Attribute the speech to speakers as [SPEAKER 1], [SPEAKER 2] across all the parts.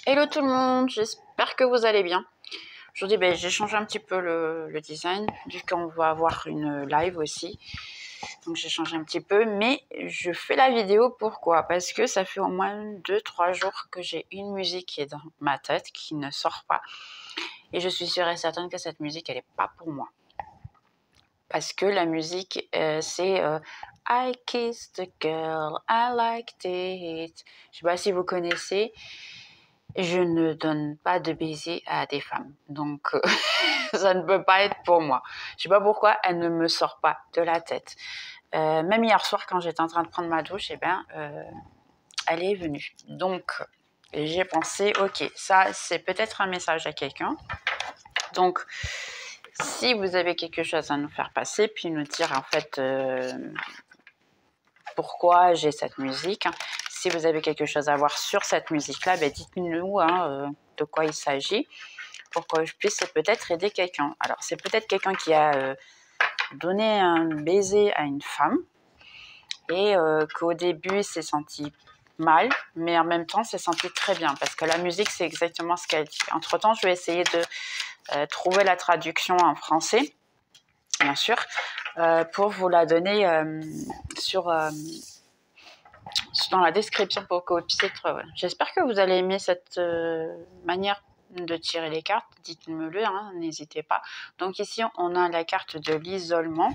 [SPEAKER 1] Hello tout le monde, j'espère que vous allez bien. Aujourd'hui, j'ai changé un petit peu le design, vu qu'on va avoir une live aussi. Donc j'ai changé un petit peu, mais je fais la vidéo pourquoi? Parce que ça fait au moins 2-3 jours que j'ai une musique qui est dans ma tête, qui ne sort pas. Et je suis sûre et certaine que cette musique, elle n'est pas pour moi. Parce que la musique, c'est I kissed the girl, I liked it. Je sais pas si vous connaissez. Je ne donne pas de baiser à des femmes, donc ça ne peut pas être pour moi. Je sais pas pourquoi, elle ne me sort pas de la tête. Même hier soir, quand j'étais en train de prendre ma douche, elle est venue. Donc, j'ai pensé, ok, ça, c'est peut-être un message à quelqu'un. Donc, si vous avez quelque chose à nous faire passer, puis nous dire en fait pourquoi j'ai cette musique. Si vous avez quelque chose à voir sur cette musique-là, dites-nous de quoi il s'agit pour que je puisse peut-être aider quelqu'un. Alors, c'est peut-être quelqu'un qui a donné un baiser à une femme et qu'au début, s'est senti mal, mais en même temps, s'est senti très bien parce que la musique, c'est exactement ce qu'elle dit. Entre-temps, je vais essayer de trouver la traduction en français, bien sûr, pour vous la donner dans la description pour que vous puissiez trouver. J'espère que vous allez aimer cette manière de tirer les cartes. Dites-me-le, n'hésitez pas. Donc ici, on a la carte de l'isolement.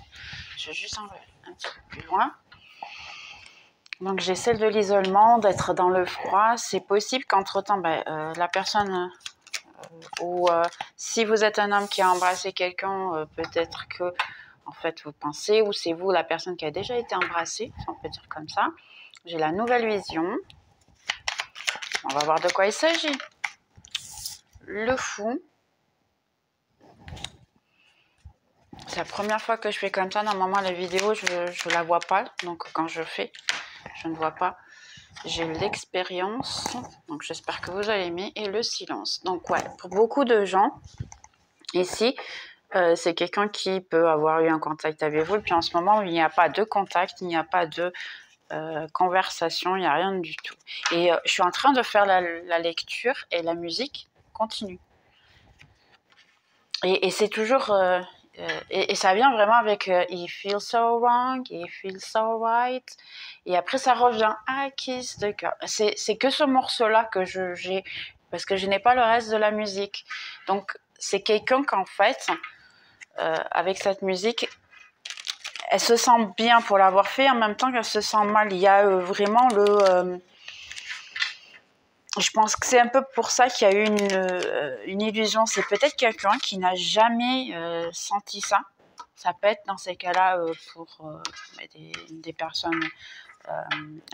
[SPEAKER 1] Je vais juste enlever un petit peu plus loin. Donc j'ai celle de l'isolement, d'être dans le froid. C'est possible qu'entre-temps, la personne... ou si vous êtes un homme qui a embrassé quelqu'un, peut-être que en fait vous pensez, ou c'est vous la personne qui a déjà été embrassée, si on peut dire comme ça. J'ai la nouvelle vision. On va voir de quoi il s'agit. Le fou. C'est la première fois que je fais comme ça. Normalement, la vidéo, je ne la vois pas. Donc, quand je fais, je ne vois pas. J'ai l'expérience. Donc, j'espère que vous allez aimer. Et le silence. Donc, ouais, pour beaucoup de gens, ici, c'est quelqu'un qui peut avoir eu un contact avec vous. Et puis, en ce moment, il n'y a pas de contact, il n'y a pas de conversation, il n'y a rien du tout. Et je suis en train de faire la lecture et la musique continue. Et c'est toujours... et ça vient vraiment avec He feels so wrong, he feels so right. Et après, ça revient I kiss the girl. C'est que ce morceau-là que j'ai, parce que je n'ai pas le reste de la musique. Donc, c'est quelqu'un qu'en fait, avec cette musique, elle se sent bien pour l'avoir fait, en même temps qu'elle se sent mal. Il y a vraiment je pense que c'est un peu pour ça qu'il y a eu une illusion. C'est peut-être quelqu'un qui n'a jamais senti ça. Ça peut être dans ces cas-là pour des personnes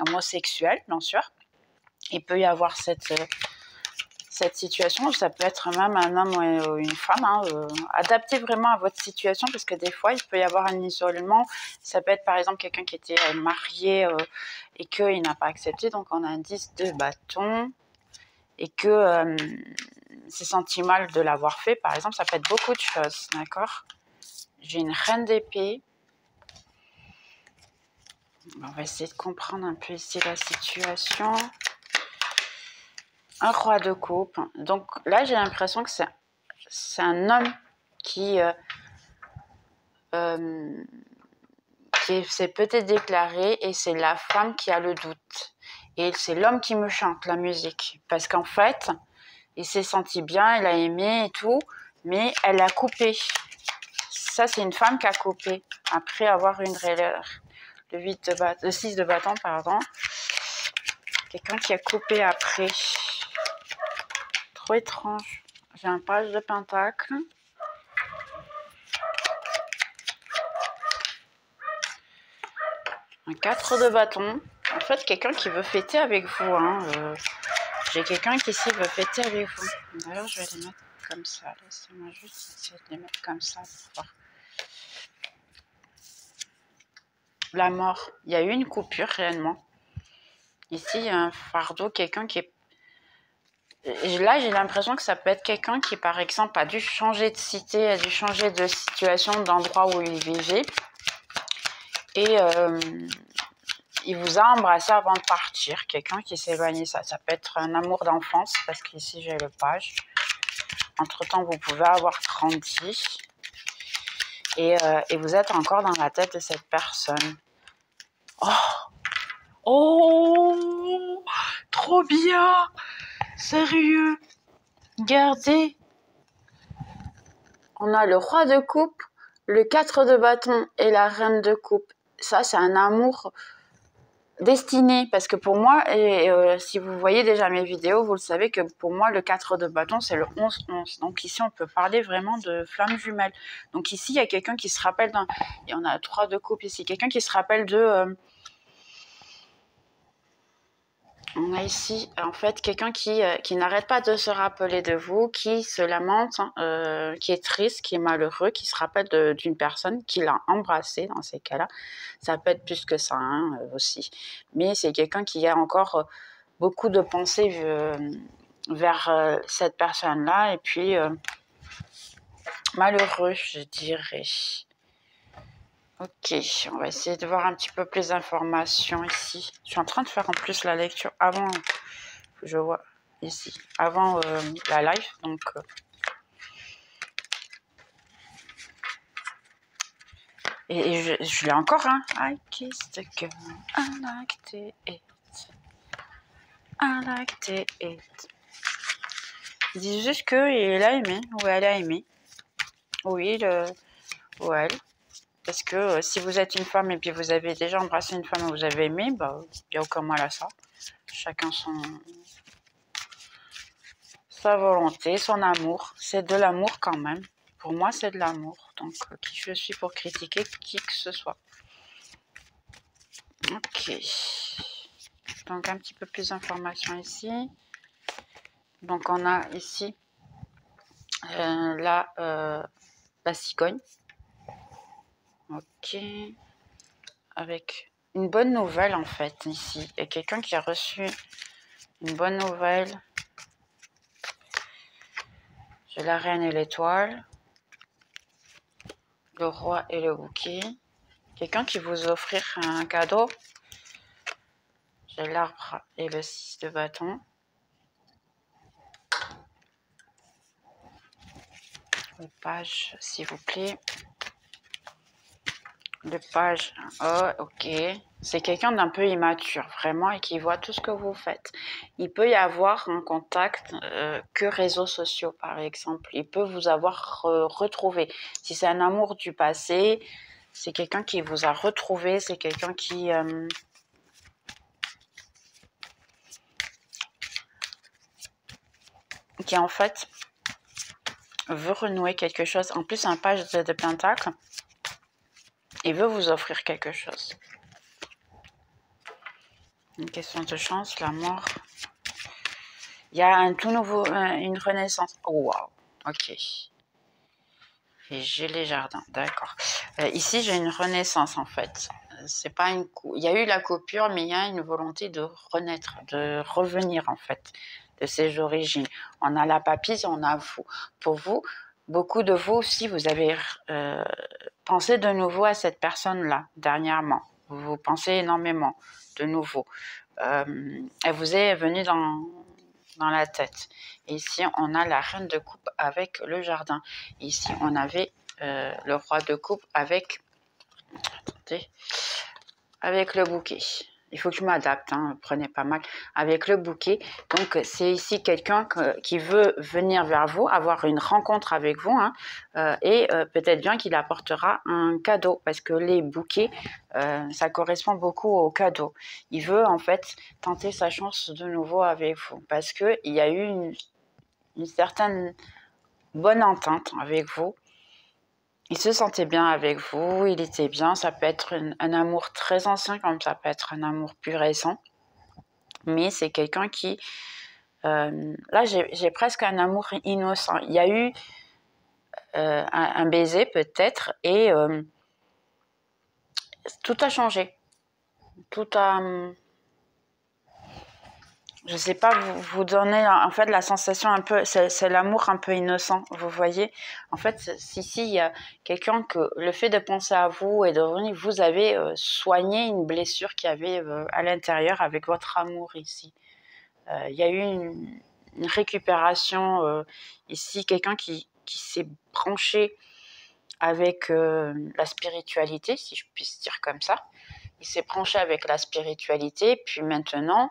[SPEAKER 1] homosexuelles, bien sûr. Il peut y avoir cette situation. Ça peut être même un homme ou une femme. Adaptez vraiment à votre situation parce que des fois, il peut y avoir un isolement. Ça peut être par exemple quelqu'un qui était marié et qu'il n'a pas accepté. Donc, on a un 10 de bâton. Et que s'est senti mal de l'avoir fait, par exemple, ça peut être beaucoup de choses, d'accord? J'ai une reine d'épée. On va essayer de comprendre un peu ici la situation. Un roi de coupe. Donc là, j'ai l'impression que c'est un homme qui s'est peut-être déclaré et c'est la femme qui a le doute. Et c'est l'homme qui me chante la musique. Parce qu'en fait, il s'est senti bien, il a aimé et tout, mais elle a coupé. Ça, c'est une femme qui a coupé après avoir une rayure. Le 6 de bâton, pardon. Quelqu'un qui a coupé après. Trop étrange. J'ai un page de pentacle. Un 4 de bâton. En fait, quelqu'un qui veut fêter avec vous. J'ai quelqu'un qui ici veut fêter avec vous. D'ailleurs, je vais les mettre comme ça. Laissez-moi juste essayer de les mettre comme ça pour voir. La mort. Il y a eu une coupure réellement. Ici, il y a un fardeau, quelqu'un qui est... Là, j'ai l'impression que ça peut être quelqu'un qui, par exemple, a dû changer de cité, a dû changer de situation, d'endroit où il vivait. Et il vous a embrassé avant de partir. Quelqu'un qui s'est éloigné, ça peut être un amour d'enfance, parce qu'ici j'ai le page. Entre-temps, vous pouvez avoir grandi. Et vous êtes encore dans la tête de cette personne. Oh! Oh! Trop bien! Sérieux! Regardez! On a le roi de coupe, le 4 de bâton et la reine de coupe. Ça, c'est un amour destiné. Parce que pour moi, si vous voyez déjà mes vidéos, vous le savez que pour moi, le 4 de bâton, c'est le 11-11. Donc ici, on peut parler vraiment de flamme jumelle. Donc ici, il y a quelqu'un qui se rappelle d'un... Il y en a 3 de coupe ici. Quelqu'un qui se rappelle de... On a ici, en fait, quelqu'un qui n'arrête pas de se rappeler de vous, qui se lamente, qui est triste, qui est malheureux, qui se rappelle d'une personne qui l'a embrassé dans ces cas-là. Ça peut être plus que ça aussi. Mais c'est quelqu'un qui a encore beaucoup de pensées vers cette personne-là. Et puis, malheureux, je dirais. Ok, on va essayer de voir un petit peu plus d'informations ici. Je suis en train de faire en plus la lecture avant, je vois ici, avant la live. Donc, et je l'ai encore, hein. I kissed the girl, I liked it, I liked it. Ils disent juste qu'il a aimé, ou elle a aimé. Oui, ou elle. Parce que si vous êtes une femme et puis vous avez déjà embrassé une femme et vous avez aimé, bah, il n'y a aucun mal à ça. Chacun sa volonté, son amour. C'est de l'amour quand même. Pour moi, c'est de l'amour. Donc, qui je suis pour critiquer qui que ce soit. Ok. Donc, un petit peu plus d'informations ici. Donc, on a ici la cigogne. Ok. Avec une bonne nouvelle, en fait, ici. Il y a quelqu'un qui a reçu une bonne nouvelle. J'ai la reine et l'étoile. Le roi et le bouquet. Quelqu'un qui vous offrir un cadeau. J'ai l'arbre et le 6 de bâton. Le page, s'il vous plaît. Le page, oh, ok. C'est quelqu'un d'un peu immature, vraiment, et qui voit tout ce que vous faites. Il peut y avoir un contact que réseaux sociaux, par exemple. Il peut vous avoir retrouvé. Si c'est un amour du passé, c'est quelqu'un qui vous a retrouvé, c'est quelqu'un qui en fait veut renouer quelque chose. En plus, un page de pentacle, il veut vous offrir quelque chose. Une question de chance, la mort. Il y a un tout nouveau, une renaissance. Oh, wow, ok. Et j'ai les jardins, d'accord. Ici, j'ai une renaissance, en fait. C'est pas une il y a eu la coupure, mais il y a une volonté de renaître, de revenir, en fait, de ses origines. On a la papisse, on a vous. Pour vous, beaucoup de vous aussi, vous avez pensé de nouveau à cette personne-là, dernièrement. Vous pensez énormément, de nouveau. Elle vous est venue dans la tête. Et ici, on a la reine de coupe avec le jardin. Et ici, on avait le roi de coupe avec... Attendez. Avec le bouquet. Il faut que je m'adapte, hein, prenez pas mal. Avec le bouquet. Donc, c'est ici quelqu'un qui veut venir vers vous, avoir une rencontre avec vous, hein, et peut-être bien qu'il apportera un cadeau, parce que les bouquets, ça correspond beaucoup aux cadeaux. Il veut, en fait, tenter sa chance de nouveau avec vous, parce qu'il y a eu une certaine bonne entente avec vous. Il se sentait bien avec vous, il était bien. Ça peut être un amour très ancien, comme ça peut être un amour plus récent. Mais c'est quelqu'un qui... là, j'ai presque un amour innocent. Il y a eu un baiser peut-être et tout a changé. Tout a je sais pas, vous donnez en fait la sensation un peu, c'est l'amour un peu innocent, vous voyez. En fait, ici, il y a quelqu'un que le fait de penser à vous et de revenir, vous avez soigné une blessure qu'il y avait à l'intérieur avec votre amour ici. Il y a eu une récupération ici, quelqu'un qui s'est branché avec la spiritualité, si je puisse dire comme ça. Il s'est branché avec la spiritualité, puis maintenant,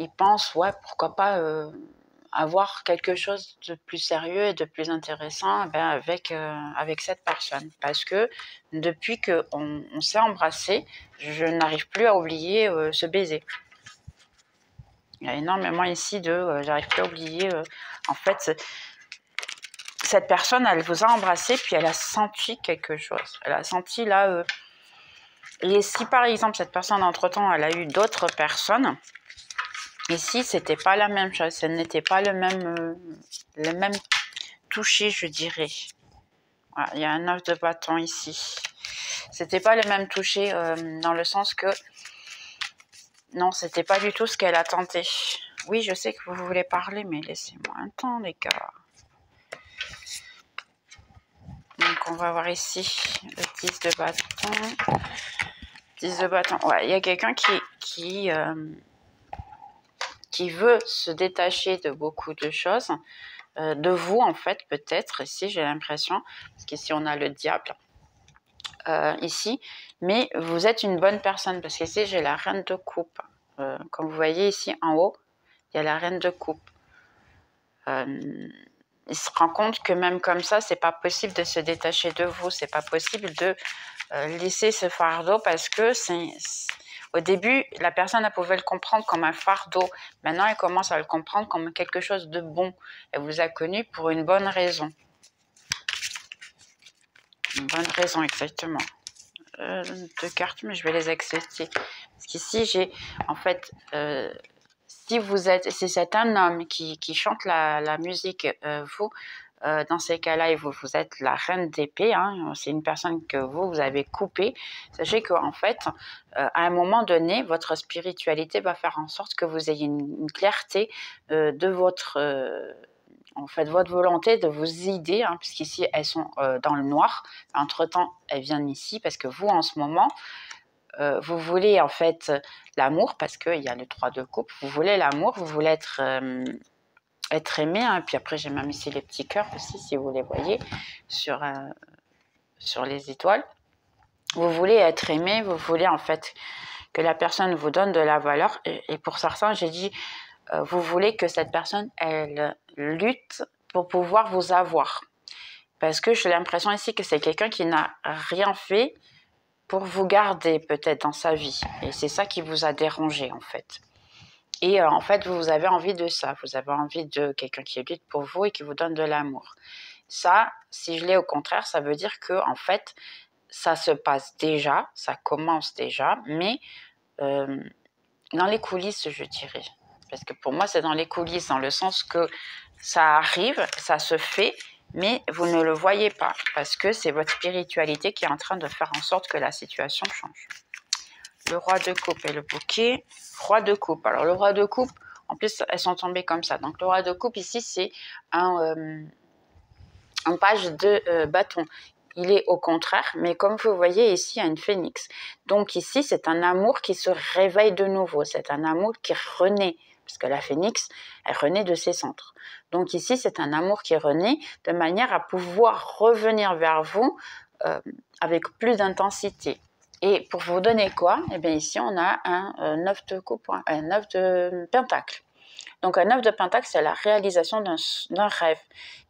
[SPEAKER 1] il pense, ouais, pourquoi pas avoir quelque chose de plus sérieux et de plus intéressant avec cette personne. Parce que depuis qu'on s'est embrassé, je n'arrive plus à oublier ce baiser. Il y a énormément ici j'arrive plus à oublier, en fait, cette personne, elle vous a embrassé, puis elle a senti quelque chose. Elle a senti là, et si par exemple cette personne entre-temps, elle a eu d'autres personnes, ici, c'était pas la même chose, ce n'était pas le même toucher, je dirais. Voilà, il y a un 9 de bâton ici. C'était pas le même toucher dans le sens que non, c'était pas du tout ce qu'elle a tenté. Oui, je sais que vous voulez parler, mais laissez-moi un temps, les gars. Donc, on va voir ici le 10 de bâton. 10 de bâton. Ouais, il y a quelqu'un qui veut se détacher de beaucoup de choses. De vous, en fait, peut-être, ici, j'ai l'impression. Parce qu'ici, on a le diable. Ici. Mais vous êtes une bonne personne. Parce qu'ici, j'ai la reine de coupe. Comme vous voyez ici, en haut, il y a la reine de coupe. Il se rend compte que même comme ça, c'est pas possible de se détacher de vous, c'est pas possible de laisser ce fardeau parce que au début, la personne elle pouvait le comprendre comme un fardeau. Maintenant, elle commence à le comprendre comme quelque chose de bon. Elle vous a connu pour une bonne raison. Une bonne raison, exactement. Deux cartes, mais je vais les accepter. Parce qu'ici, j'ai en fait... si c'est un homme qui chante la musique, vous, dans ces cas-là, vous êtes la reine d'épée, hein, c'est une personne que vous avez coupée. Sachez qu'en fait, à un moment donné, votre spiritualité va faire en sorte que vous ayez une clarté de votre volonté, de vos idées, hein, puisqu'ici, elles sont dans le noir. Entre-temps, elles viennent ici parce que vous, en ce moment, vous voulez en fait l'amour, parce qu'il y a le 3 de coupe, vous voulez l'amour, vous voulez être aimé, hein, puis après j'ai même ici les petits cœurs aussi, si vous les voyez, sur les étoiles. Vous voulez être aimé, vous voulez en fait que la personne vous donne de la valeur, et pour certains, j'ai dit, vous voulez que cette personne, elle lutte pour pouvoir vous avoir. Parce que j'ai l'impression ici que c'est quelqu'un qui n'a rien fait pour vous garder peut-être dans sa vie. Et c'est ça qui vous a dérangé en fait. Et en fait, vous avez envie de ça. Vous avez envie de quelqu'un qui lutte pour vous et qui vous donne de l'amour. Ça, si je l'ai au contraire, ça veut dire que en fait, ça se passe déjà, ça commence déjà, mais dans les coulisses, je dirais. Parce que pour moi, c'est dans les coulisses, dans le sens que ça arrive, ça se fait, mais vous ne le voyez pas, parce que c'est votre spiritualité qui est en train de faire en sorte que la situation change. Le roi de coupe et le bouquet. Roi de coupe. Alors, le roi de coupe, en plus, elles sont tombées comme ça. Donc, le roi de coupe, ici, c'est un page de bâton. Il est au contraire, mais comme vous voyez ici, il y a une phénix. Donc ici, c'est un amour qui se réveille de nouveau. C'est un amour qui renaît, parce que la phénix, elle renaît de ses centres. Donc ici, c'est un amour qui renaît de manière à pouvoir revenir vers vous avec plus d'intensité. Et pour vous donner quoi? Eh bien ici, on a un 9 de coupe, un 9 de pentacle. Donc un 9 de pentacle, c'est la réalisation d'un rêve.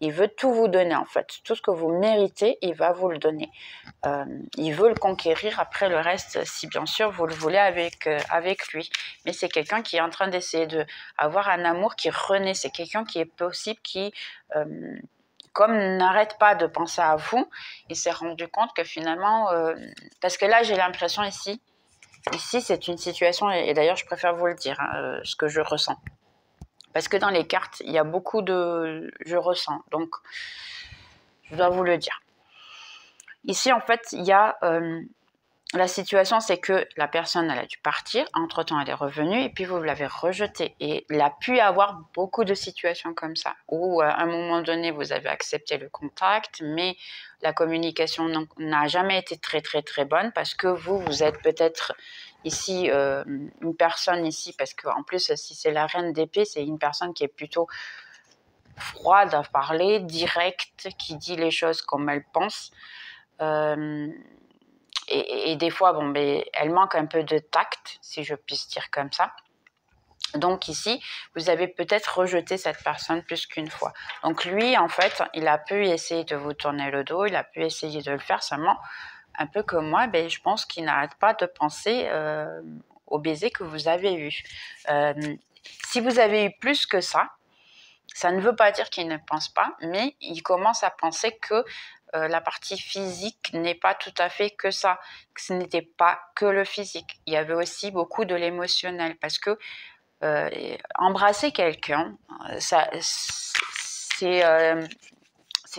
[SPEAKER 1] Il veut tout vous donner en fait. Tout ce que vous méritez, il va vous le donner. Il veut le conquérir après le reste, si bien sûr vous le voulez avec lui. Mais c'est quelqu'un qui est en train d'essayer d'avoir un amour qui renaît. C'est quelqu'un qui est possible, qui, comme n'arrête pas de penser à vous, il s'est rendu compte que finalement... parce que là, j'ai l'impression ici, c'est une situation, et d'ailleurs je préfère vous le dire, hein, ce que je ressens. Parce que dans les cartes, il y a beaucoup de... Je ressens, donc je dois vous le dire. Ici, en fait, il y a la situation, c'est que la personne, elle a dû partir, entre-temps, elle est revenue, et puis vous l'avez rejetée. Et il a pu y avoir beaucoup de situations comme ça, où à un moment donné, vous avez accepté le contact, mais la communication n'a jamais été très, très, très bonne, parce que vous êtes peut-être ici, une personne ici, parce qu'en plus, si c'est la reine d'épée, c'est une personne qui est plutôt froide à parler, directe, qui dit les choses comme elle pense. Et des fois, bon, ben, elle manque un peu de tact, si je puis dire comme ça. Donc ici, vous avez peut-être rejeté cette personne plus qu'une fois. Donc lui, en fait, il a pu essayer de vous tourner le dos, il a pu essayer de le faire seulement, un peu comme moi, ben, je pense qu'il n'arrête pas de penser au baiser que vous avez eu. Si vous avez eu plus que ça ne veut pas dire qu'il ne pense pas, mais il commence à penser que la partie physique n'est pas tout à fait que ça, que ce n'était pas que le physique. Il y avait aussi beaucoup de l'émotionnel, parce que embrasser quelqu'un, c'est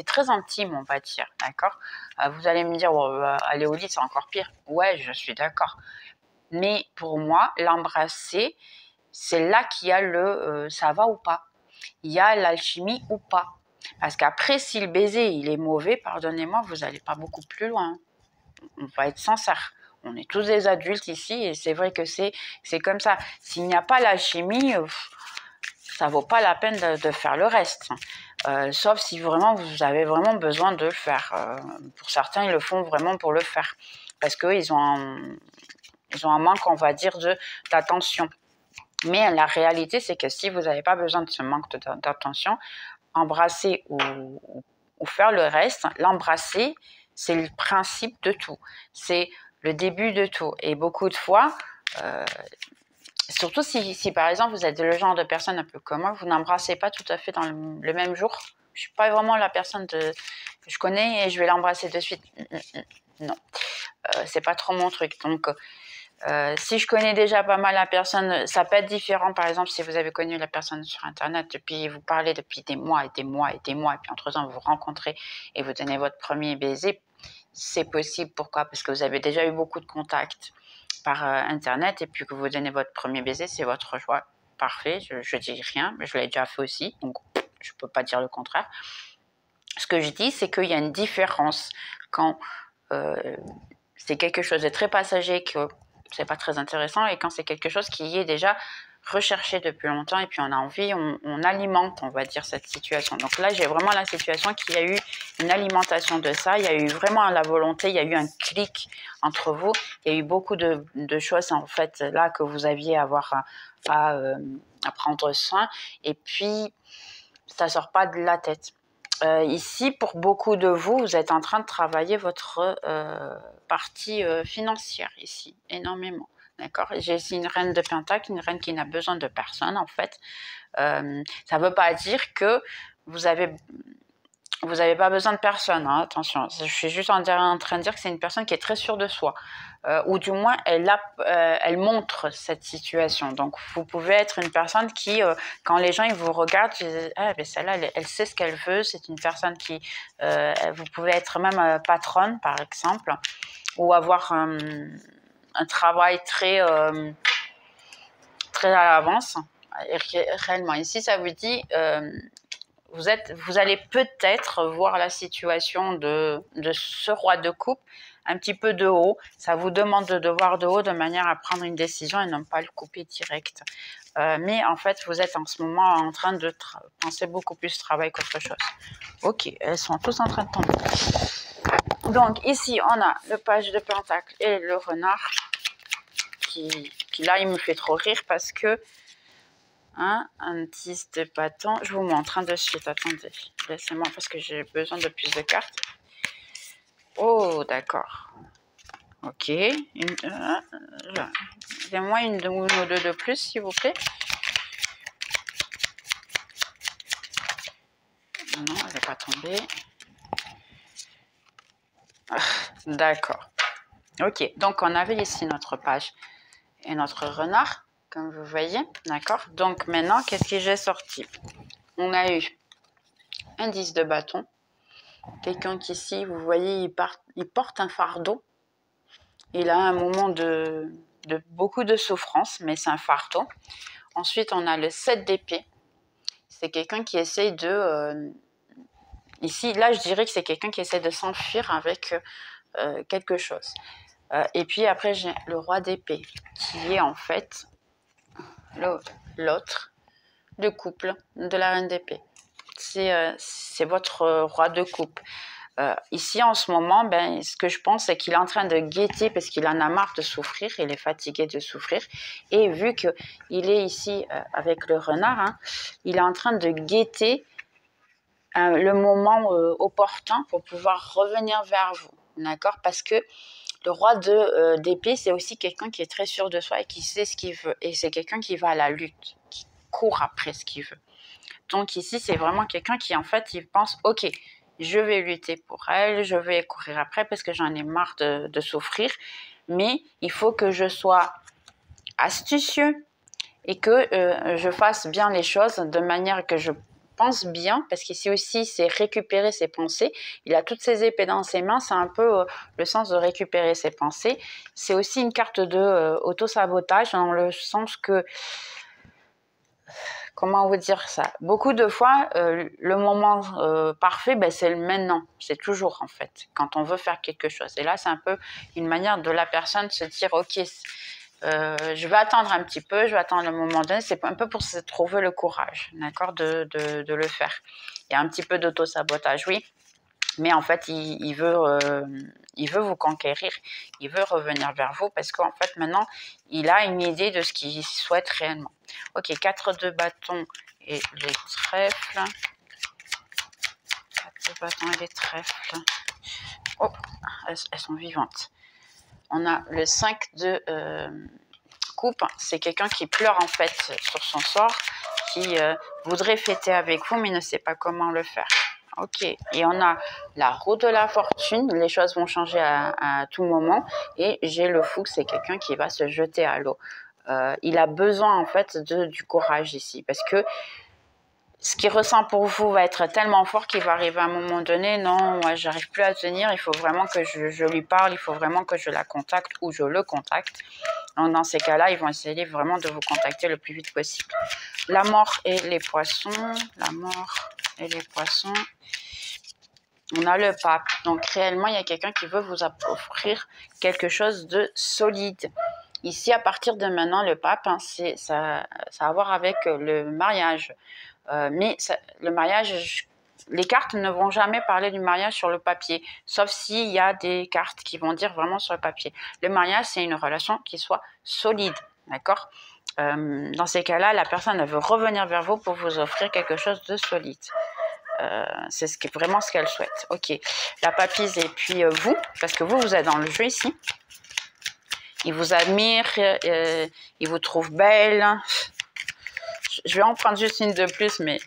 [SPEAKER 1] très intime, on va dire, d'accord. Vous allez me dire, oh, aller au lit, c'est encore pire. Ouais, je suis d'accord. Mais pour moi, l'embrasser, c'est là qu'il y a le ça va ou pas. Il y a l'alchimie ou pas. Parce qu'après, si le baiser, il est mauvais, pardonnez-moi, vous n'allez pas beaucoup plus loin. On va être sincère. On est tous des adultes ici et c'est vrai que c'est comme ça. S'il n'y a pas l'alchimie, ça vaut pas la peine de faire le reste. Sauf si vraiment vous avez vraiment besoin de le faire. Pour certains, ils le font vraiment pour le faire. Parce qu'ils ont un manque, on va dire, d'attention. Mais la réalité, c'est que si vous n'avez pas besoin de ce manque d'attention, embrasser ou faire le reste, l'embrasser, c'est le principe de tout. C'est le début de tout. Et beaucoup de fois, surtout si par exemple vous êtes le genre de personne un peu comme moi, vous n'embrassez pas tout à fait dans le même jour. Je ne suis pas vraiment la personne que je connais et je vais l'embrasser de suite. Non, c'est pas trop mon truc. Donc, si je connais déjà pas mal la personne, ça peut être différent. Par exemple, si vous avez connu la personne sur Internet, puis vous parlez depuis des mois et des mois et des mois, et puis entre-temps vous vous rencontrez et vous donnez votre premier baiser, c'est possible. Pourquoi? Parce que vous avez déjà eu beaucoup de contacts par Internet et puis que vous donnez votre premier baiser, c'est votre choix. Parfait, je dis rien, mais je l'ai déjà fait aussi, donc je peux pas dire le contraire. Ce que je dis, c'est qu'il y a une différence quand c'est quelque chose de très passager, que c'est pas très intéressant, et quand c'est quelque chose qui est déjà recherché depuis longtemps et puis on a envie, on alimente, on va dire, cette situation. Donc là, j'ai vraiment la situation qu'il y a eu une alimentation de ça, il y a eu vraiment la volonté, il y a eu un clic entre vous, il y a eu beaucoup de choses en fait là que vous aviez à prendre soin, et puis ça sort pas de la tête. Ici, pour beaucoup de vous, vous êtes en train de travailler votre partie financière ici, énormément. D'accord? J'ai ici une reine de Pentacle, une reine qui n'a besoin de personne, en fait. Ça ne veut pas dire que vous avez pas besoin de personne, hein, attention. Je suis juste en train de dire que c'est une personne qui est très sûre de soi. Ou du moins, elle montre cette situation. Donc, vous pouvez être une personne qui, quand les gens ils vous regardent, ils disent, ah, ben celle-là, elle sait ce qu'elle veut. C'est une personne qui, vous pouvez être même patronne, par exemple, ou avoir un travail très, très à l'avance. Réellement, ici, ça vous dit... vous allez peut-être voir la situation de ce roi de coupe un petit peu de haut. Ça vous demande de voir de haut de manière à prendre une décision et non pas le couper direct. Mais en fait, vous êtes en ce moment en train de penser beaucoup plus travail qu'autre chose. Ok, elles sont tous en train de tomber. Donc ici, on a le page de Pentacle et le renard qui là, il me fait trop rire parce que un 10 de bâton. Je vous montre de suite. Attendez. Laissez-moi parce que j'ai besoin de plus de cartes. Oh, d'accord. Ok. Donnez-moi une ou deux de plus, s'il vous plaît. Non, elle n'est pas tombée. D'accord. Ok. Donc, on avait ici notre page et notre renard, comme vous voyez. D'accord. Donc, maintenant, qu'est-ce que j'ai sorti? On a eu un 10 de bâton. Quelqu'un qui ici, vous voyez, il porte un fardeau. Il a un moment de beaucoup de souffrance, mais c'est un fardeau. Ensuite, on a le 7 d'épée. C'est quelqu'un qui essaye de... ici, là, je dirais que c'est quelqu'un qui essaie de s'enfuir avec quelque chose. Et puis après, j'ai le roi d'épée, qui est en fait l'autre de couple de la reine d'épée. C'est votre roi de coupe. Ici, en ce moment, ce que je pense, c'est qu'il est en train de guetter parce qu'il en a marre de souffrir, il est fatigué de souffrir. Et vu qu'il est ici avec le renard, hein, il est en train de guetter le moment opportun pour pouvoir revenir vers vous. D'accord? Parce que le roi d'épée, c'est aussi quelqu'un qui est très sûr de soi et qui sait ce qu'il veut. Et c'est quelqu'un qui va à la lutte, qui court après ce qu'il veut. Donc ici, c'est vraiment quelqu'un qui, en fait, il pense, ok, je vais lutter pour elle, je vais courir après parce que j'en ai marre de souffrir. Mais il faut que je sois astucieux et que je fasse bien les choses de manière que je pense bien, parce qu'ici aussi, c'est récupérer ses pensées. Il a toutes ses épées dans ses mains, c'est un peu le sens de récupérer ses pensées. C'est aussi une carte de auto-sabotage, dans le sens que, comment vous dire ça? Beaucoup de fois, le moment parfait, c'est le maintenant. C'est toujours, en fait, quand on veut faire quelque chose. Et là, c'est un peu une manière de la personne de se dire, ok, je vais attendre un petit peu, je vais attendre le moment donné. C'est un peu pour se trouver le courage, d'accord, de le faire. Il y a un petit peu d'auto-sabotage, oui. Mais en fait, il veut vous conquérir, il veut revenir vers vous parce qu'en fait, maintenant, il a une idée de ce qu'il souhaite réellement. Ok, 4 de bâton et les trèfles. 4 de bâton et les trèfles. Oh, elles sont vivantes. On a le 5 de coupe. C'est quelqu'un qui pleure en fait sur son sort, qui voudrait fêter avec vous, mais ne sait pas comment le faire. Ok, et on a la roue de la fortune, les choses vont changer à tout moment, et j'ai le fou, c'est quelqu'un qui va se jeter à l'eau. Il a besoin en fait du courage ici, parce que ce qu'il ressent pour vous va être tellement fort qu'il va arriver à un moment donné, non, moi j'arrive plus à tenir, il faut vraiment que je lui parle, il faut vraiment que je la contacte ou je le contacte. Donc dans ces cas-là, ils vont essayer vraiment de vous contacter le plus vite possible. La mort et les poissons, la mort et les poissons. On a le pape. Donc réellement, il y a quelqu'un qui veut vous offrir quelque chose de solide. Ici, à partir de maintenant, le pape, hein, ça a à voir avec le mariage. Mais le mariage, les cartes ne vont jamais parler du mariage sur le papier, sauf s'il y a des cartes qui vont dire vraiment sur le papier. Le mariage, c'est une relation qui soit solide, d'accord? Dans ces cas-là, la personne veut revenir vers vous pour vous offrir quelque chose de solide. C'est vraiment ce qu'elle souhaite. Ok, la papise et puis vous, parce que vous êtes dans le jeu ici. Il vous admire, il vous trouve belle. Je vais en prendre juste une de plus, mais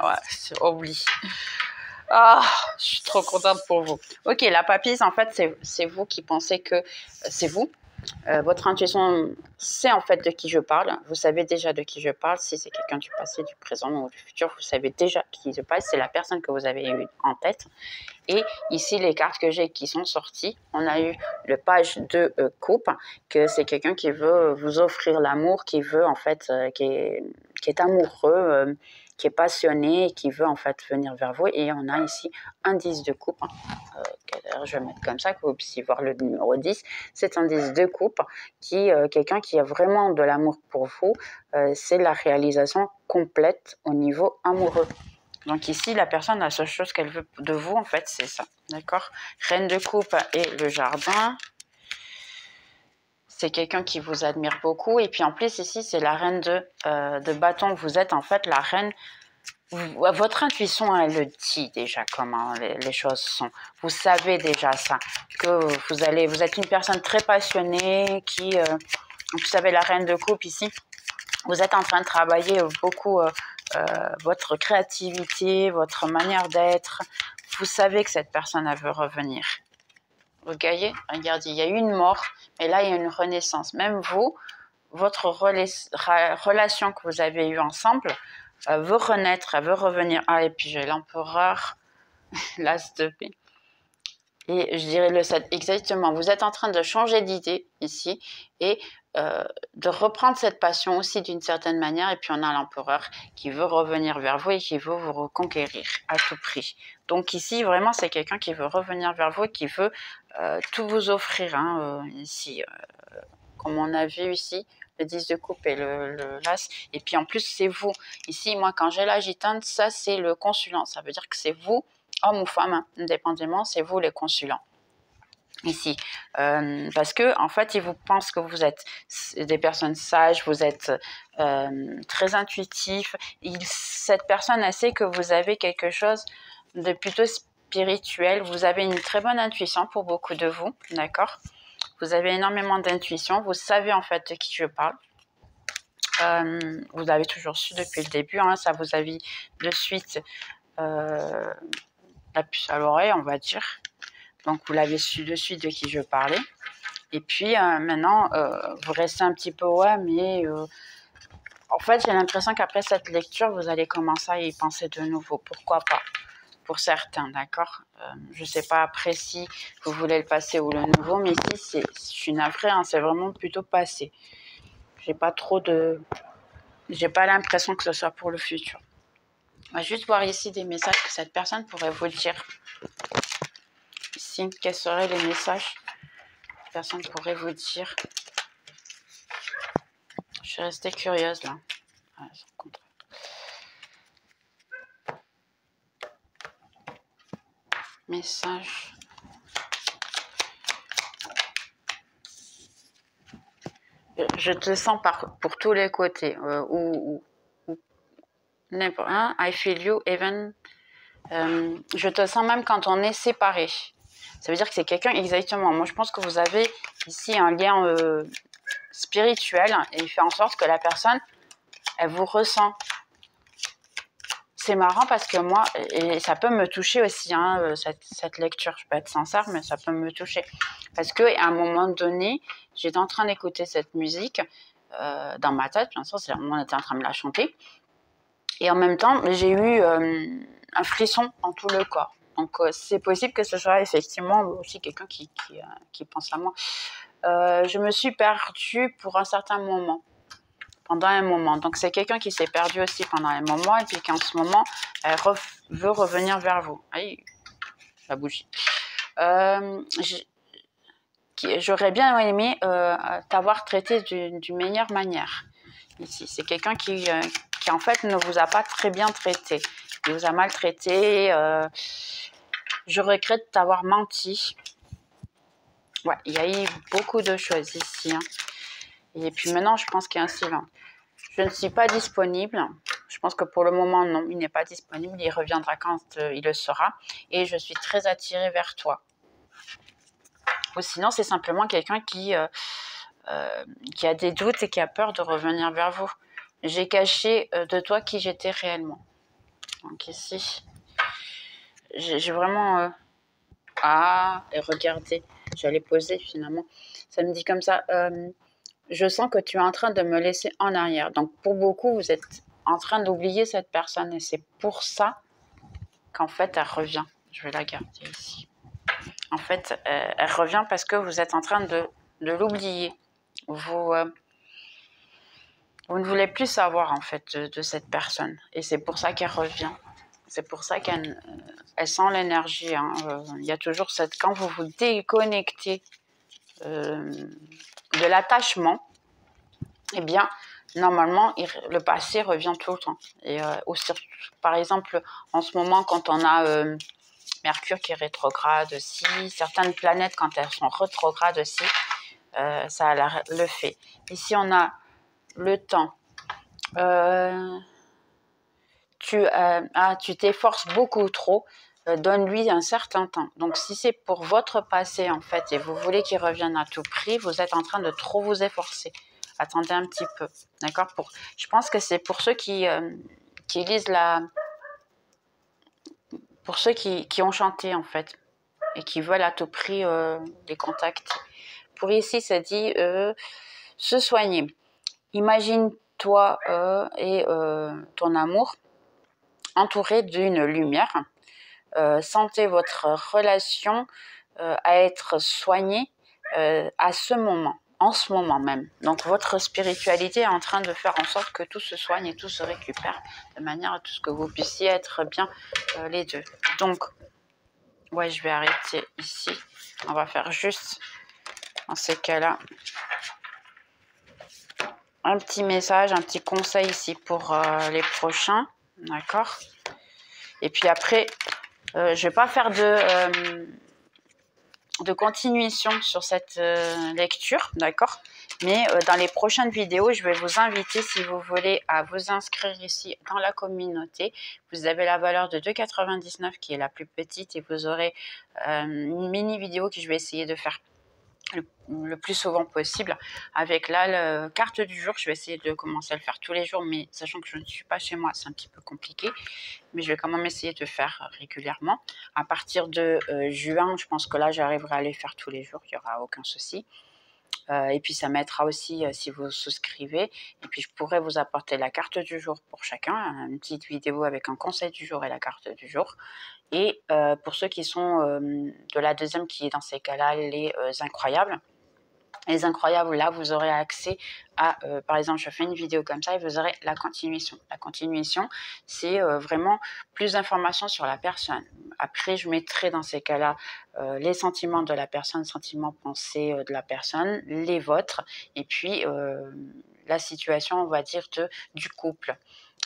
[SPEAKER 1] ouais, oublie. Ah, je suis trop contente pour vous. Ok, la papise, en fait, c'est vous qui pensez que c'est vous. Votre intuition sait en fait de qui je parle. Vous savez déjà de qui je parle. Si c'est quelqu'un du passé, du présent ou du futur, vous savez déjà qui je parle. C'est la personne que vous avez eue en tête. Et ici, les cartes que j'ai qui sont sorties, on a eu le page de coupe, que c'est quelqu'un qui veut vous offrir l'amour, qui veut en fait, qui est amoureux, qui est passionné, et qui veut en fait venir vers vous. Et on a ici un 10 de coupe. Je vais mettre comme ça, que vous puissiez voir le numéro 10. C'est un 10 de coupe, quelqu'un qui a vraiment de l'amour pour vous. C'est la réalisation complète au niveau amoureux. Donc ici, la personne, la seule chose qu'elle veut de vous, en fait, c'est ça. D'accord? Reine de coupe et le jardin. C'est quelqu'un qui vous admire beaucoup. Et puis en plus, ici, c'est la reine de bâton. Vous êtes en fait la reine. Votre intuition, elle le dit déjà comment les choses sont. Vous savez déjà ça. Que vous êtes une personne très passionnée qui... vous savez, la reine de coupe ici. Vous êtes en train de travailler beaucoup votre créativité, votre manière d'être. Vous savez que cette personne, elle veut revenir. Vous voyez, regardez, il y a eu une mort, mais là, il y a une renaissance. Même vous, votre relation que vous avez eue ensemble veut renaître, elle veut revenir. Ah, et puis j'ai l'empereur, l'as de paix. Et je dirais le 7 exactement. Vous êtes en train de changer d'idée ici et de reprendre cette passion aussi d'une certaine manière. Et puis on a l'empereur qui veut revenir vers vous et qui veut vous reconquérir à tout prix. Donc ici, vraiment, c'est quelqu'un qui veut revenir vers vous et qui veut tout vous offrir. Hein, ici, comme on a vu ici, le 10 de coupe et le l'as. Et puis en plus, c'est vous. Ici, moi, quand j'ai la gitane, ça, c'est le consulant. Ça veut dire que c'est vous, homme ou femme, hein, indépendamment, c'est vous les consulants. Ici, parce que en fait, ils vous pensent que vous êtes des personnes sages, vous êtes très intuitifs. Cette personne, elle sait que vous avez quelque chose de plutôt spirituel. Vous avez une très bonne intuition pour beaucoup de vous, d'accord? Vous avez énormément d'intuition. Vous savez en fait de qui je parle. Vous l'avez toujours su depuis le début. Hein, ça vous a mis de suite la puce à l'oreille, on va dire. Donc, vous l'avez su de suite de qui je parlais. Et puis, maintenant, vous restez un petit peu, ouais, mais en fait, j'ai l'impression qu'après cette lecture, vous allez commencer à y penser de nouveau. Pourquoi pas? Pour certains, d'accord? Je ne sais pas après si vous voulez le passé ou le nouveau, mais ici, je suis navrée, hein, c'est vraiment plutôt passé. J'ai pas l'impression que ce soit pour le futur. On va juste voir ici des messages que cette personne pourrait vous dire. Ici, quels seraient les messages que cette personne pourrait vous dire? Je suis restée curieuse là. Ah, message. Je te sens pour tous les côtés. N'importe. Hein, I feel you even. Je te sens même quand on est séparés. Ça veut dire que c'est quelqu'un exactement. Moi, je pense que vous avez ici un lien spirituel et il fait en sorte que la personne, elle vous ressent. C'est marrant parce que moi, et ça peut me toucher aussi, hein, cette lecture. Je peux être sincère, mais ça peut me toucher. Parce qu'à un moment donné, j'étais en train d'écouter cette musique dans ma tête, bien sûr, on était en train de la chanter. Et en même temps, j'ai eu un frisson dans tout le corps. Donc, c'est possible que ce soit effectivement aussi quelqu'un qui pense à moi. Je me suis perdue pour un certain moment. Pendant un moment. Donc, c'est quelqu'un qui s'est perdu aussi pendant un moment et puis qu'en ce moment, elle veut revenir vers vous. Aïe, la bougie. J'aurais bien aimé t'avoir traité d'une meilleure manière. Ici, c'est quelqu'un qui en fait ne vous a pas très bien traité. Il vous a maltraité. Je regrette t'avoir menti. Ouais, il y a eu beaucoup de choses ici. Hein. Et puis maintenant, je pense qu'il y a un silence. Je ne suis pas disponible. Je pense que pour le moment, non, il n'est pas disponible. Il reviendra quand il le sera. Et je suis très attirée vers toi. Ou sinon, c'est simplement quelqu'un qui a des doutes et qui a peur de revenir vers vous. J'ai caché de toi qui j'étais réellement. Donc ici, j'ai vraiment... et regardez, j'allais poser finalement. Ça me dit comme ça... je sens que tu es en train de me laisser en arrière. Donc, pour beaucoup, vous êtes en train d'oublier cette personne et c'est pour ça qu'en fait, elle revient. Je vais la garder ici. En fait, elle revient parce que vous êtes en train de l'oublier. Vous ne voulez plus savoir, en fait, de cette personne. Et c'est pour ça qu'elle revient. C'est pour ça qu'elle sent l'énergie. Hein. Il y a toujours cette... Quand vous vous déconnectez de l'attachement, eh bien, normalement, le passé revient tout le temps. Et aussi, par exemple, en ce moment, quand on a Mercure qui est rétrograde aussi, certaines planètes, quand elles sont rétrogrades aussi, ça le fait. Ici, on a le temps. Tu t'efforces beaucoup trop. Donne-lui un certain temps. Donc, si c'est pour votre passé, en fait, et vous voulez qu'il revienne à tout prix, vous êtes en train de trop vous efforcer. Attendez un petit peu, d'accord? Je pense que c'est pour ceux qui lisent pour ceux qui ont chanté, en fait, et qui veulent à tout prix les contacter. Pour ici, ça dit se soigner. Imagine-toi et ton amour entouré d'une lumière. Sentez votre relation à être soigné à ce moment, en ce moment même. Donc votre spiritualité est en train de faire en sorte que tout se soigne et tout se récupère, de manière à tout ce que vous puissiez être bien les deux. Donc, ouais, je vais arrêter ici. On va faire juste, dans ces cas-là, un petit message, un petit conseil ici pour les prochains, d'accord? Et puis après, je vais pas faire de continuation sur cette lecture, d'accord? Mais dans les prochaines vidéos, je vais vous inviter, si vous voulez, à vous inscrire ici dans la communauté. Vous avez la valeur de 2,99 qui est la plus petite, et vous aurez une mini vidéo que je vais essayer de faire le plus souvent possible. Avec là, la carte du jour, je vais essayer de commencer à le faire tous les jours, mais sachant que je ne suis pas chez moi, c'est un petit peu compliqué. Mais je vais quand même essayer de le faire régulièrement. À partir de juin, je pense que là, j'arriverai à les faire tous les jours, il n'y aura aucun souci. Et puis ça m'aidera aussi si vous souscrivez. Et puis je pourrais vous apporter la carte du jour pour chacun, une petite vidéo avec un conseil du jour et la carte du jour. Et pour ceux qui sont de la deuxième, qui est dans ces cas-là les incroyables. Les incroyables, là, vous aurez accès à, par exemple, je fais une vidéo comme ça et vous aurez la continuation. La continuation, c'est vraiment plus d'informations sur la personne. Après, je mettrai dans ces cas-là les sentiments de la personne, sentiments, pensées de la personne, les vôtres, et puis la situation, on va dire, du couple.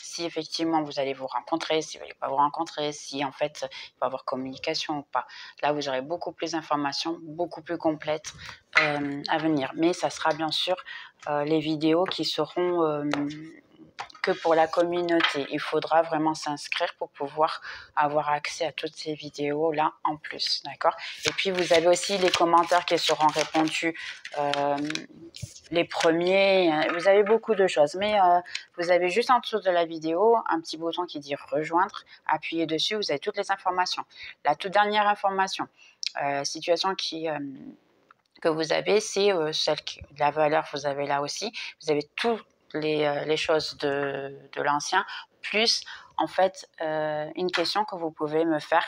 [SPEAKER 1] Si effectivement vous allez vous rencontrer, si vous n'allez pas vous rencontrer, si en fait il va y avoir communication ou pas. Là, vous aurez beaucoup plus d'informations, beaucoup plus complètes à venir. Mais ça sera bien sûr les vidéos qui seront que pour la communauté. Il faudra vraiment s'inscrire pour pouvoir avoir accès à toutes ces vidéos là en plus, d'accord? Et puis vous avez aussi les commentaires qui seront répondus les premiers. Vous avez beaucoup de choses, mais vous avez juste en dessous de la vidéo un petit bouton qui dit rejoindre. Appuyez dessus, vous avez toutes les informations. La toute dernière information, situation que vous avez, c'est celle de la valeur, vous avez là aussi. Vous avez toutes les choses de l'ancien, plus en fait une question que vous pouvez me faire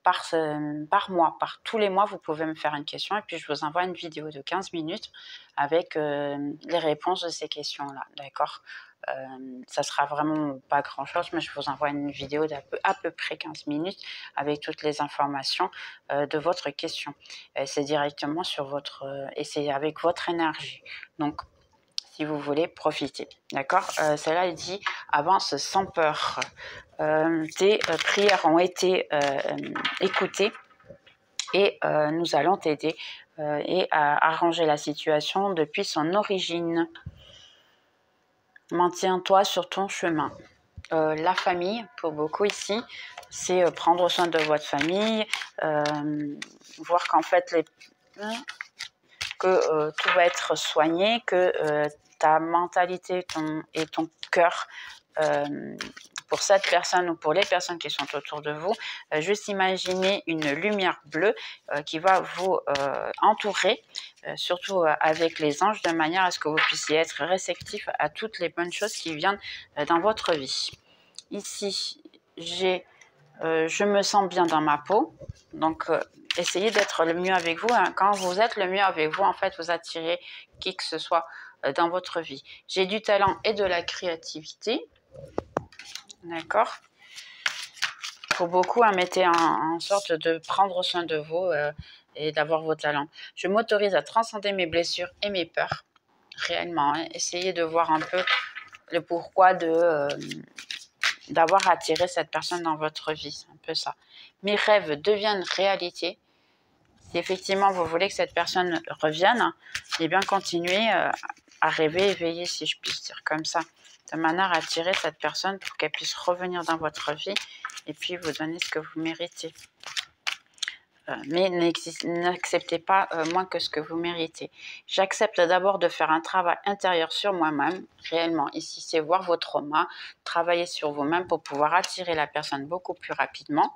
[SPEAKER 1] par mois, par tous les mois, vous pouvez me faire une question et puis je vous envoie une vidéo de 15 minutes avec les réponses de ces questions-là, d'accord? Ça sera vraiment pas grand-chose, mais je vous envoie une vidéo d'à peu près 15 minutes avec toutes les informations de votre question. C'est directement sur votre... et c'est avec votre énergie. Donc, si vous voulez profiter, d'accord? Celle-là, il dit « Avance sans peur ». Tes prières ont été écoutées et nous allons t'aider et à arranger la situation depuis son origine. Maintiens-toi sur ton chemin. La famille, pour beaucoup ici, c'est prendre soin de votre famille, voir qu'en fait que tout va être soigné, que ta mentalité et ton cœur pour cette personne ou pour les personnes qui sont autour de vous, juste imaginez une lumière bleue qui va vous entourer, surtout avec les anges, de manière à ce que vous puissiez être réceptif à toutes les bonnes choses qui viennent dans votre vie. Ici, je me sens bien dans ma peau, donc essayez d'être le mieux avec vous. Hein. Quand vous êtes le mieux avec vous, en fait, vous attirez qui que ce soit dans votre vie. J'ai du talent et de la créativité. D'accord. Pour beaucoup, mettez en sorte de prendre soin de vous et d'avoir vos talents. Je m'autorise à transcender mes blessures et mes peurs. Réellement, hein. Essayez de voir un peu le pourquoi d'avoir attiré cette personne dans votre vie. C'est un peu ça. Mes rêves deviennent réalité. Si effectivement vous voulez que cette personne revienne, eh bien continuez à rêver éveillé, si je puis dire comme ça, de manière à attirer cette personne pour qu'elle puisse revenir dans votre vie et puis vous donner ce que vous méritez. Mais n'acceptez pas moins que ce que vous méritez. J'accepte d'abord de faire un travail intérieur sur moi-même, réellement. Ici, c'est voir vos traumas, travailler sur vous-même pour pouvoir attirer la personne beaucoup plus rapidement.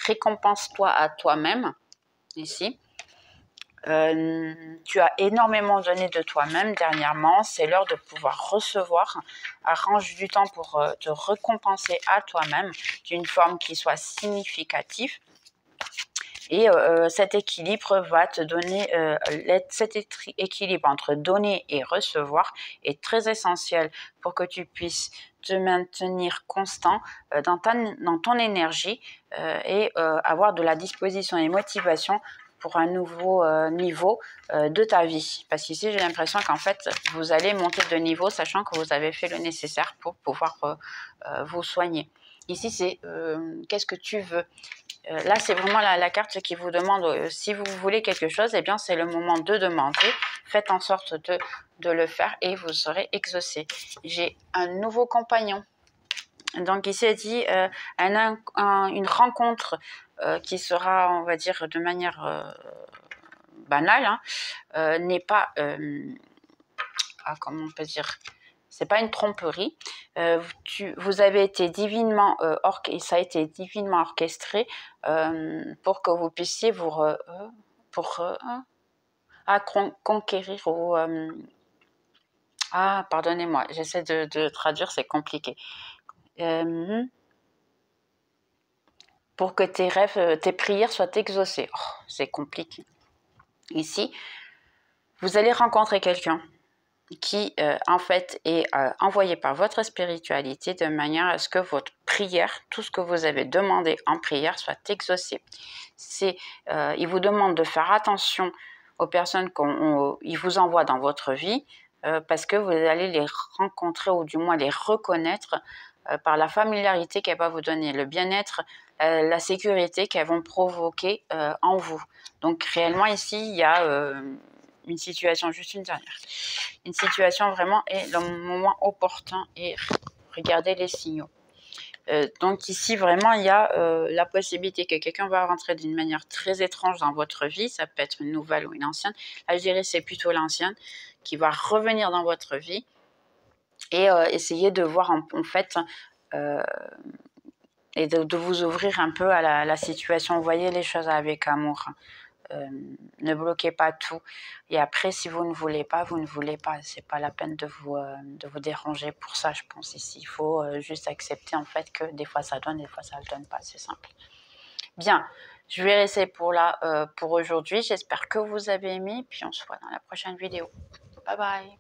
[SPEAKER 1] Récompense-toi à toi-même, ici. Tu as énormément donné de toi-même dernièrement, c'est l'heure de pouvoir recevoir. Arrange du temps pour te récompenser à toi-même d'une forme qui soit significative. Et cet équilibre va te donner, cet équilibre entre donner et recevoir est très essentiel pour que tu puisses te maintenir constant dans ton énergie et avoir de la disposition et motivation pour un nouveau niveau de ta vie. Parce qu'ici, j'ai l'impression qu'en fait, vous allez monter de niveau, sachant que vous avez fait le nécessaire pour pouvoir vous soigner. Ici, c'est qu'est-ce que tu veux. Là, c'est vraiment la carte qui vous demande si vous voulez quelque chose, eh bien, c'est le moment de demander. Faites en sorte de le faire et vous serez exaucé. J'ai un nouveau compagnon. Donc ici, elle dit une rencontre qui sera, on va dire, de manière banale, hein, n'est pas, comment on peut dire, c'est pas une tromperie. Vous avez été divinement ça a été divinement orchestré pour que vous puissiez conquérir ou pardonnez-moi, j'essaie de traduire, c'est compliqué. Pour que tes rêves, tes prières soient exaucées. Oh, c'est compliqué. Ici, vous allez rencontrer quelqu'un qui, en fait, est envoyé par votre spiritualité de manière à ce que votre prière, tout ce que vous avez demandé en prière, soit exaucé. Il vous demande de faire attention aux personnes qu'il vous envoie dans votre vie parce que vous allez les rencontrer ou du moins les reconnaître par la familiarité qu'elles vont vous donner, le bien-être, la sécurité qu'elles vont provoquer en vous. Donc réellement ici, il y a une situation, juste une dernière, une situation vraiment est dans le moment opportun et regardez les signaux. Donc ici vraiment il y a la possibilité que quelqu'un va rentrer d'une manière très étrange dans votre vie, ça peut être une nouvelle ou une ancienne. Là je dirais c'est plutôt l'ancienne qui va revenir dans votre vie et essayer de voir en fait et de vous ouvrir un peu à la situation. Vous voyez les choses avec amour. Ne bloquez pas tout. Et après, si vous ne voulez pas, vous ne voulez pas. C'est pas la peine de vous déranger pour ça, je pense. Ici, il faut juste accepter en fait que des fois ça donne, des fois ça ne donne pas. C'est simple. Bien, je vais laisser pour aujourd'hui. J'espère que vous avez aimé. Puis on se voit dans la prochaine vidéo. Bye bye.